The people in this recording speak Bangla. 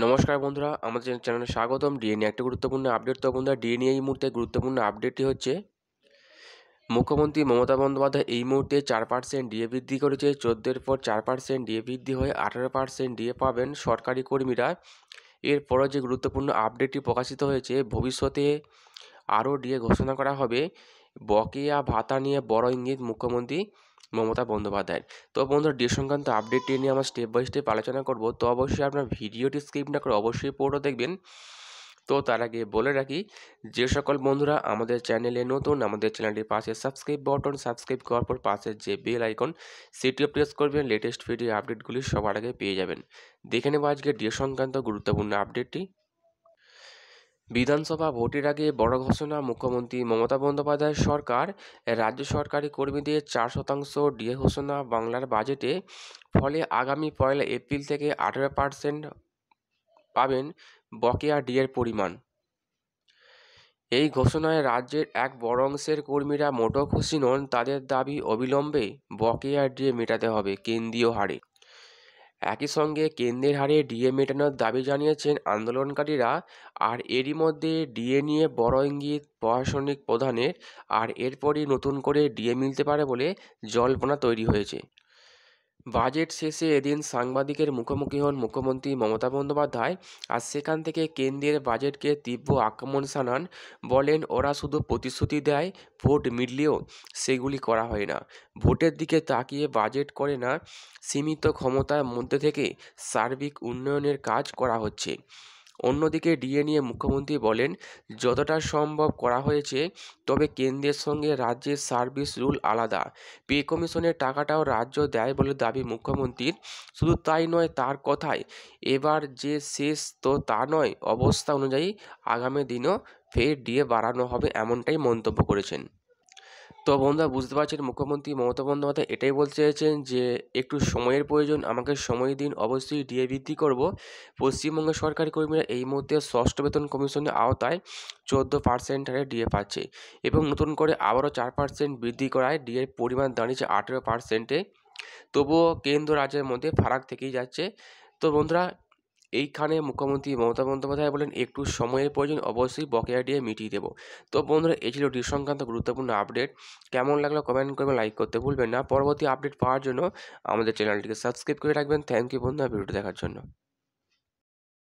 নমস্কার বন্ধুরা, আমাদের চ্যানেলে স্বাগতম। ডিএ নিয়ে একটা গুরুত্বপূর্ণ আপডেট। তো বন্ধুরা, ডিএ নিয়ে এই মুহূর্তে গুরুত্বপূর্ণ আপডেটটি হচ্ছে মুখ্যমন্ত্রী মমতা বন্দ্যোপাধ্যায় এই মুহূর্তে 4% ডিএ বৃদ্ধি করেছে। 14-এর পর 4% ডিএ বৃদ্ধি হয়ে 18% ডিএ পাবেন সরকারি কর্মীরা। এরপরও যে গুরুত্বপূর্ণ আপডেটটি প্রকাশিত হয়েছে, ভবিষ্যতে আরও ডিএ ঘোষণা করা হবে। বকেয়া ভাতা নিয়ে বড় ইঙ্গিত মুখ্যমন্ত্রী মমতা বন্দ্যোপাধ্যায়ের। তো বন্ধুরা, ডিএ সংক্রান্ত আপডেটটি নিয়ে আমরা স্টেপ বাই স্টেপ আলোচনা করব। তো অবশ্যই আপনার ভিডিওটি স্কিপ না করে অবশ্যই পুরো দেখবেন। তো তার আগে বলে রাখি, যে সকল বন্ধুরা আমাদের চ্যানেলে নতুন, আমাদের চ্যানেলটির পাশে সাবস্ক্রাইব বাটন, সাবস্ক্রাইব করার পর পাশের যে বেল আইকন সেটিও প্রেস করবেন। লেটেস্ট ভিডিও আপডেটগুলি সবার আগে পেয়ে যাবেন। দেখে নেব আজকে ডিএ সংক্রান্ত গুরুত্বপূর্ণ আপডেটটি। বিধানসভা ভোটের আগে বড় ঘোষণা মুখ্যমন্ত্রী মমতা বন্দ্যোপাধ্যায়ের সরকার। রাজ্য সরকারি কর্মীদের 4% ডিএ ঘোষণা বাংলার বাজেটে। ফলে আগামী 1 এপ্রিল থেকে 18% পাবেন বকেয়া ডিএর পরিমাণ। এই ঘোষণায় রাজ্যের এক বড় অংশের কর্মীরা মোটেও খুশি নন। তাদের দাবি, অবিলম্বে বকেয়া ডিএ মেটাতে হবে কেন্দ্রীয় হারে। একই সঙ্গে কেন্দ্রের হারে ডিএ মেটানোর দাবি জানিয়েছেন আন্দোলনকারীরা। আর এরই মধ্যে ডিএ নিয়ে বড় ইঙ্গিত প্রশাসনিক প্রধানের। আর এরপরই নতুন করে ডিএ মিলতে পারে বলে জল্পনা তৈরি হয়েছে। বাজেট শেষে এদিন সাংবাদিকের মুখোমুখি হন মুখ্যমন্ত্রী মমতা বন্দ্যোপাধ্যায়। আর সেখান থেকে কেন্দ্রের বাজেটকে তীব্র আক্রমণ শানান। বলেন, ওরা শুধু প্রতিশ্রুতি দেয়, ভোট মিটলেও সেগুলি করা হয় না। ভোটের দিকে তাকিয়ে বাজেট করে না, সীমিত ক্ষমতার মধ্যে থেকে সার্বিক উন্নয়নের কাজ করা হচ্ছে। অন্যদিকে ডিএ নিয়ে মুখ্যমন্ত্রী বলেন, যতটা সম্ভব করা হয়েছে, তবে কেন্দ্রের সঙ্গে রাজ্যের সার্ভিস রুল আলাদা। পে কমিশনের টাকাটাও রাজ্য দেয় বলে দাবি মুখ্যমন্ত্রীর। শুধু তাই নয়, তার কথায় এবার যে শেষ তো তা নয়, অবস্থা অনুযায়ী আগামী দিনও ফের ডিএ বাড়ানো হবে, এমনটাই মন্তব্য করেছেন। তো বন্ধুরা, বুঝতে পারছেন মুখ্যমন্ত্রী মমতা বন্দ্যোপাধ্যায় এটাই বলতে চেয়েছেন যে একটু সময়ের প্রয়োজন, আমাকে সময় দিন, অবশ্যই ডিএ বৃদ্ধি করব। পশ্চিমবঙ্গের সরকারি কর্মীরা এই মুহূর্তে ষষ্ঠ বেতন কমিশনের আওতায় 14% হারে ডিএ পাচ্ছে এবং নতুন করে আবারও 4% বৃদ্ধি করায় ডিএর পরিমাণ দাঁড়িয়েছে 18%-এ। তবুও কেন্দ্র রাজ্যের মধ্যে ফারাক থেকেই যাচ্ছে। তো বন্ধুরা, এইখানে মুখ্যমন্ত্রী মমতা বন্দ্যোপাধ্যায় বলেন, একটু সময়ের প্রয়োজন, অবশ্যই বকেয়া ডিএ মিটিয়ে দেবো। তো বন্ধুরা, এই ছিল ডি সংক্রান্ত গুরুত্বপূর্ণ আপডেট। কেমন লাগলো কমেন্ট করবেন, লাইক করতে ভুলবেন না। পরবর্তী আপডেট পাওয়ার জন্য আমাদের চ্যানেলটিকে সাবস্ক্রাইব করে রাখবেন। থ্যাংক ইউ বন্ধুরা, ভিডিওটি দেখার জন্য।